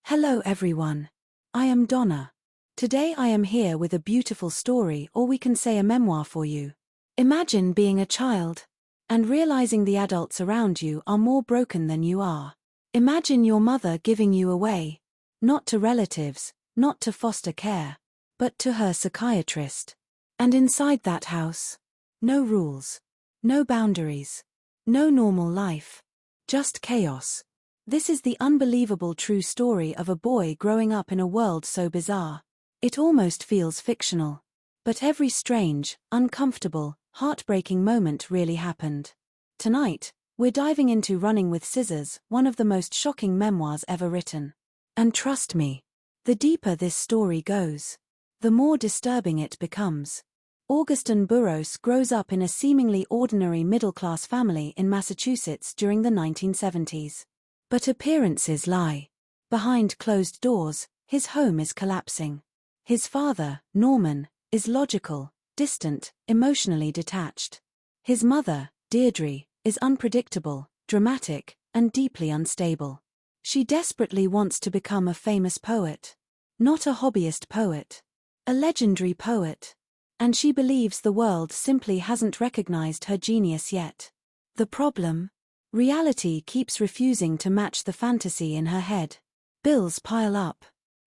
Hello everyone. I am Donna. Today I am here with a beautiful story, or we can say a memoir for you. Imagine being a child and realizing the adults around you are more broken than you are. Imagine your mother giving you away, not to relatives, not to foster care, but to her psychiatrist. And inside that house, no rules, no boundaries, no normal life, just chaos. This is the unbelievable true story of a boy growing up in a world so bizarre. It almost feels fictional. But every strange, uncomfortable, heartbreaking moment really happened. Tonight, we're diving into Running with Scissors, one of the most shocking memoirs ever written. And trust me, the deeper this story goes, the more disturbing it becomes. Augusten Burroughs grows up in a seemingly ordinary middle-class family in Massachusetts during the 1970s. But appearances lie. Behind closed doors, his home is collapsing. His father, Norman, is logical, distant, emotionally detached. His mother, Deirdre, is unpredictable, dramatic, and deeply unstable. She desperately wants to become a famous poet. Not a hobbyist poet. A legendary poet. And she believes the world simply hasn't recognized her genius yet. The problem? Reality keeps refusing to match the fantasy in her head. Bills pile up.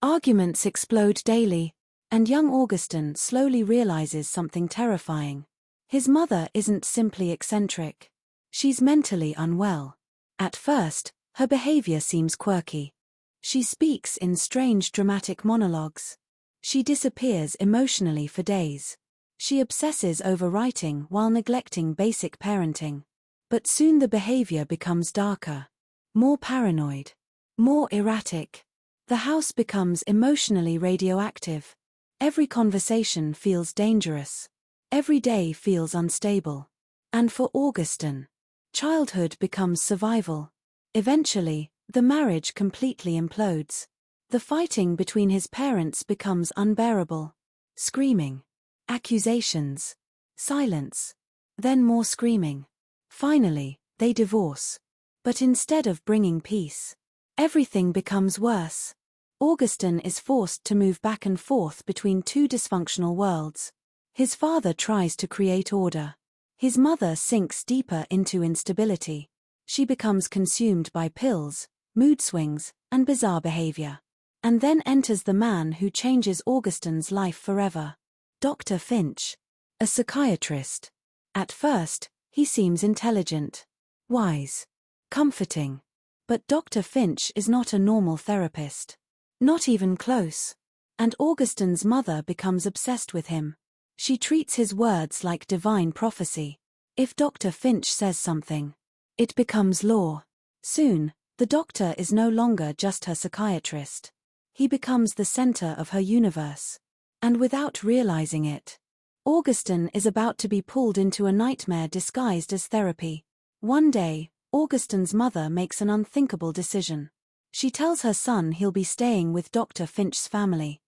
Arguments explode daily. And young Augusten slowly realizes something terrifying. His mother isn't simply eccentric. She's mentally unwell. At first, her behavior seems quirky. She speaks in strange dramatic monologues. She disappears emotionally for days. She obsesses over writing while neglecting basic parenting. But soon the behavior becomes darker, more paranoid, more erratic. The house becomes emotionally radioactive. Every conversation feels dangerous. Every day feels unstable. And for Augusten, childhood becomes survival. Eventually, the marriage completely implodes. The fighting between his parents becomes unbearable. Screaming. Accusations. Silence. Then more screaming. Finally, they divorce. But instead of bringing peace, everything becomes worse. Augusten is forced to move back and forth between two dysfunctional worlds. His father tries to create order. His mother sinks deeper into instability. She becomes consumed by pills, mood swings, and bizarre behavior. And then enters the man who changes Augusten's life forever. Dr. Finch. A psychiatrist. At first, he seems intelligent, wise, comforting. But Dr. Finch is not a normal therapist. Not even close. And Augusten's mother becomes obsessed with him. She treats his words like divine prophecy. If Dr. Finch says something, it becomes law. Soon, the doctor is no longer just her psychiatrist. He becomes the center of her universe. And without realizing it, Augusten is about to be pulled into a nightmare disguised as therapy. One day, Augusten's mother makes an unthinkable decision. She tells her son he'll be staying with Dr. Finch's family.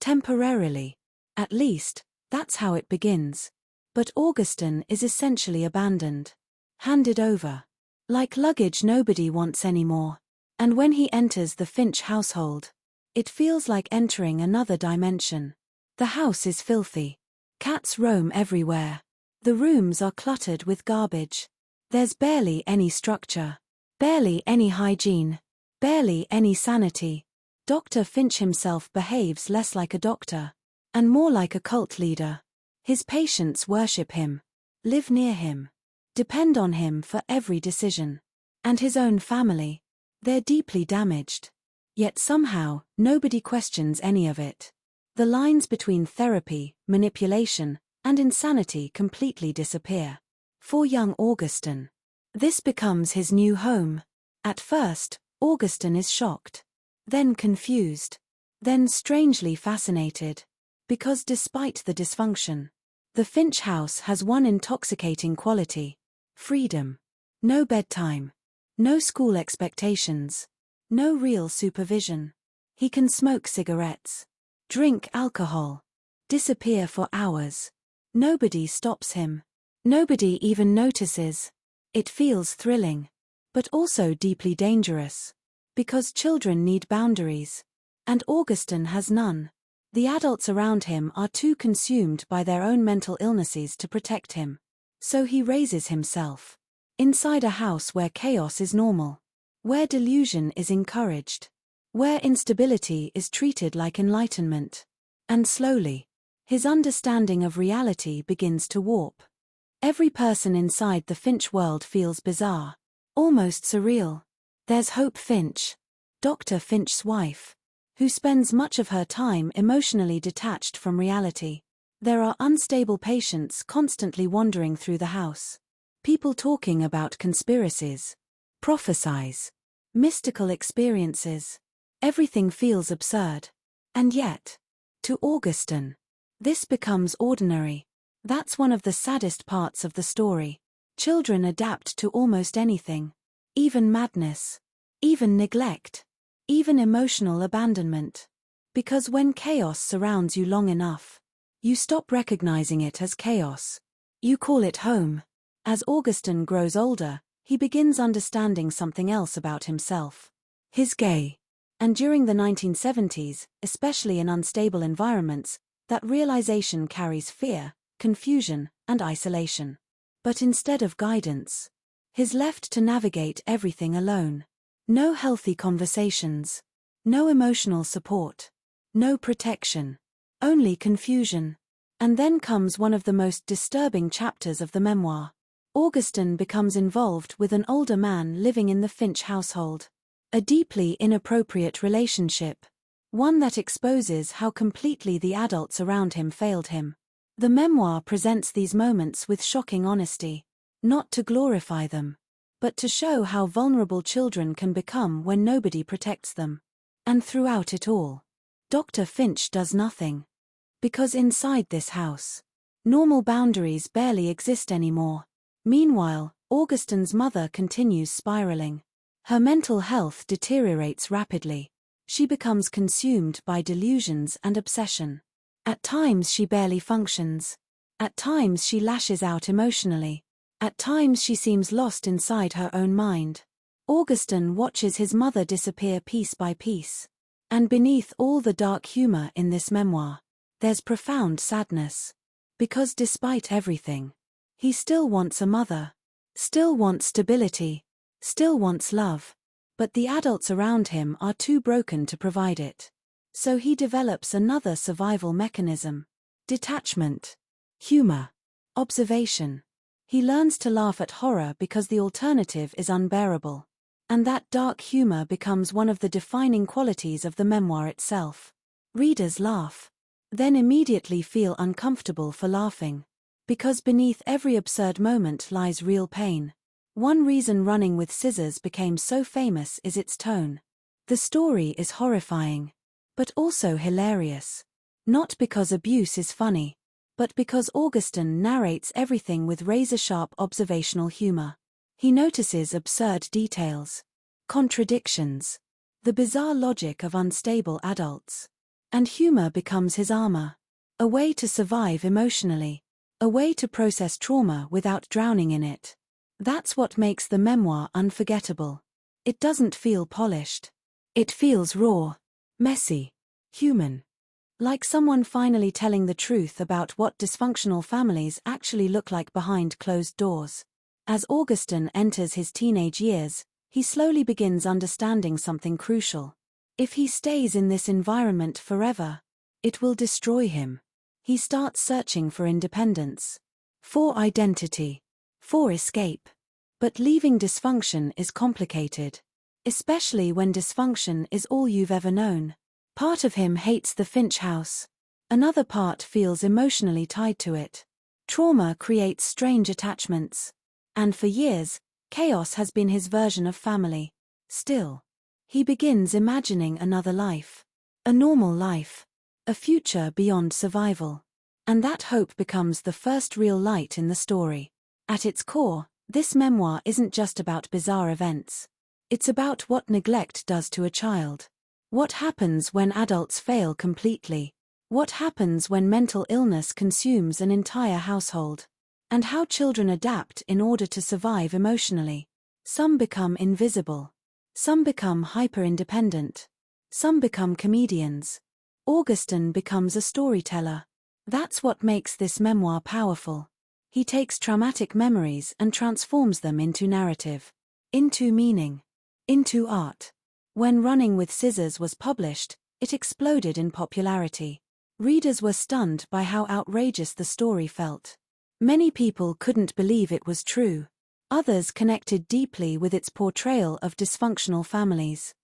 Temporarily. At least, that's how it begins. But Augusten is essentially abandoned. Handed over. Like luggage nobody wants anymore. And when he enters the Finch household, it feels like entering another dimension. The house is filthy. Cats roam everywhere. The rooms are cluttered with garbage. There's barely any structure. Barely any hygiene. Barely any sanity. Dr. Finch himself behaves less like a doctor, and more like a cult leader. His patients worship him, live near him, depend on him for every decision. And his own family, they're deeply damaged. Yet somehow, nobody questions any of it. The lines between therapy, manipulation, and insanity completely disappear. For young Augusten, this becomes his new home. At first, Augusten is shocked. Then confused. Then strangely fascinated. Because despite the dysfunction, the Finch house has one intoxicating quality. Freedom. No bedtime. No school expectations. No real supervision. He can smoke cigarettes. Drink alcohol. Disappear for hours. Nobody stops him. Nobody even notices. It feels thrilling. But also deeply dangerous. Because children need boundaries. And Augusten has none. The adults around him are too consumed by their own mental illnesses to protect him. So he raises himself inside a house where chaos is normal, where delusion is encouraged, where instability is treated like enlightenment. And slowly, his understanding of reality begins to warp. Every person inside the Finch world feels bizarre, almost surreal. There's Hope Finch, Dr. Finch's wife, who spends much of her time emotionally detached from reality. There are unstable patients constantly wandering through the house. People talking about conspiracies, prophecies, mystical experiences. Everything feels absurd. And yet, to Augusten, this becomes ordinary. That's one of the saddest parts of the story. Children adapt to almost anything. Even madness. Even neglect. Even emotional abandonment. Because when chaos surrounds you long enough, you stop recognizing it as chaos. You call it home. As Augusten grows older, he begins understanding something else about himself. He's gay. And during the 1970s, especially in unstable environments, that realization carries fear, confusion, and isolation. But instead of guidance, he's left to navigate everything alone. No healthy conversations. No emotional support. No protection. Only confusion. And then comes one of the most disturbing chapters of the memoir. Augusten becomes involved with an older man living in the Finch household. A deeply inappropriate relationship. One that exposes how completely the adults around him failed him. The memoir presents these moments with shocking honesty. Not to glorify them, but to show how vulnerable children can become when nobody protects them. And throughout it all, Dr. Finch does nothing. Because inside this house, normal boundaries barely exist anymore. Meanwhile, Augusten's mother continues spiraling. Her mental health deteriorates rapidly. She becomes consumed by delusions and obsession. At times she barely functions. At times she lashes out emotionally. At times she seems lost inside her own mind. Augusten watches his mother disappear piece by piece. And beneath all the dark humor in this memoir, there's profound sadness. Because despite everything, he still wants a mother. Still wants stability. Still wants love. But the adults around him are too broken to provide it. So he develops another survival mechanism. Detachment. Humor. Observation. He learns to laugh at horror because the alternative is unbearable. And that dark humor becomes one of the defining qualities of the memoir itself. Readers laugh. Then immediately feel uncomfortable for laughing. Because beneath every absurd moment lies real pain. One reason Running with Scissors became so famous is its tone. The story is horrifying, but also hilarious. Not because abuse is funny, but because Augusten narrates everything with razor-sharp observational humor. He notices absurd details, contradictions, the bizarre logic of unstable adults. And humor becomes his armor. A way to survive emotionally. A way to process trauma without drowning in it. That's what makes the memoir unforgettable. It doesn't feel polished. It feels raw, messy, human. Like someone finally telling the truth about what dysfunctional families actually look like behind closed doors. As Augusten enters his teenage years, he slowly begins understanding something crucial. If he stays in this environment forever, it will destroy him. He starts searching for independence, for identity, for escape. But leaving dysfunction is complicated. Especially when dysfunction is all you've ever known. Part of him hates the Finch house. Another part feels emotionally tied to it. Trauma creates strange attachments. And for years, chaos has been his version of family. Still, he begins imagining another life. A normal life. A future beyond survival. And that hope becomes the first real light in the story. At its core, this memoir isn't just about bizarre events. It's about what neglect does to a child. What happens when adults fail completely? What happens when mental illness consumes an entire household? And how children adapt in order to survive emotionally. Some become invisible. Some become hyper-independent. Some become comedians. Augusten becomes a storyteller. That's what makes this memoir powerful. He takes traumatic memories and transforms them into narrative, into meaning, into art. When Running with Scissors was published, it exploded in popularity. Readers were stunned by how outrageous the story felt. Many people couldn't believe it was true. Others connected deeply with its portrayal of dysfunctional families.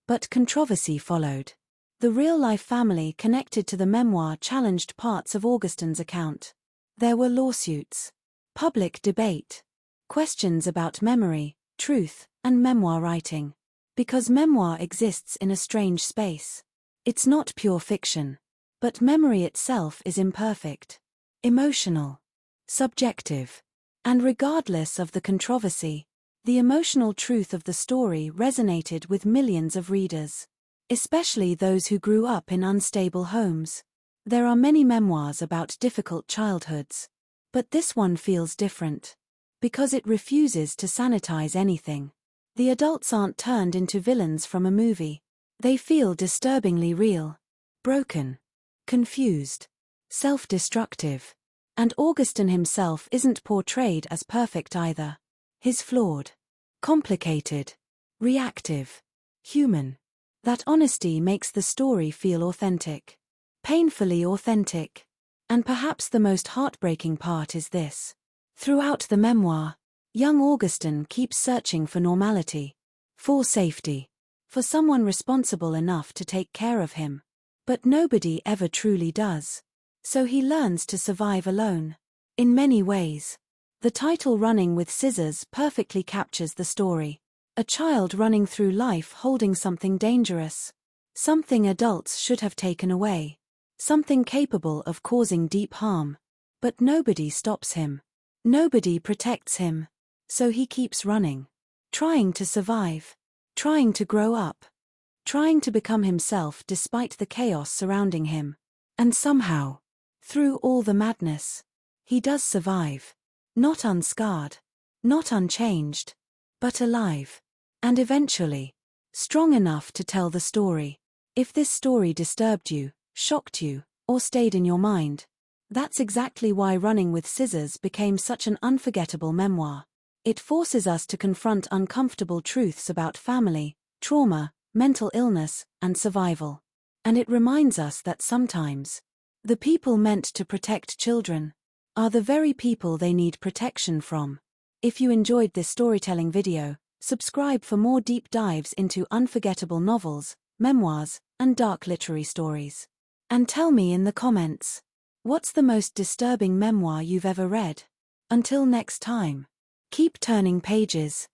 But controversy followed. The real-life family connected to the memoir challenged parts of Augusten's account. There were lawsuits, public debate, questions about memory, truth, and memoir writing. Because memoir exists in a strange space. It's not pure fiction. But memory itself is imperfect, emotional, subjective. And regardless of the controversy, the emotional truth of the story resonated with millions of readers, especially those who grew up in unstable homes. There are many memoirs about difficult childhoods. But this one feels different. Because it refuses to sanitize anything. The adults aren't turned into villains from a movie. They feel disturbingly real, broken, confused, self-destructive. And Augusten himself isn't portrayed as perfect either. He's flawed, complicated, reactive, human. That honesty makes the story feel authentic. Painfully authentic. And perhaps the most heartbreaking part is this. Throughout the memoir, young Augusten keeps searching for normality, for safety, for someone responsible enough to take care of him. But nobody ever truly does. So he learns to survive alone. In many ways. The title Running with Scissors perfectly captures the story. A child running through life holding something dangerous. Something adults should have taken away. Something capable of causing deep harm. But nobody stops him. Nobody protects him. So he keeps running. Trying to survive. Trying to grow up. Trying to become himself despite the chaos surrounding him. And somehow, through all the madness, he does survive. Not unscarred. Not unchanged. But alive. And eventually, strong enough to tell the story. If this story disturbed you, shocked you, or stayed in your mind, that's exactly why Running with Scissors became such an unforgettable memoir. It forces us to confront uncomfortable truths about family, trauma, mental illness, and survival. And it reminds us that sometimes, the people meant to protect children are the very people they need protection from. If you enjoyed this storytelling video, subscribe for more deep dives into unforgettable novels, memoirs, and dark literary stories. And tell me in the comments, what's the most disturbing memoir you've ever read? Until next time, keep turning pages.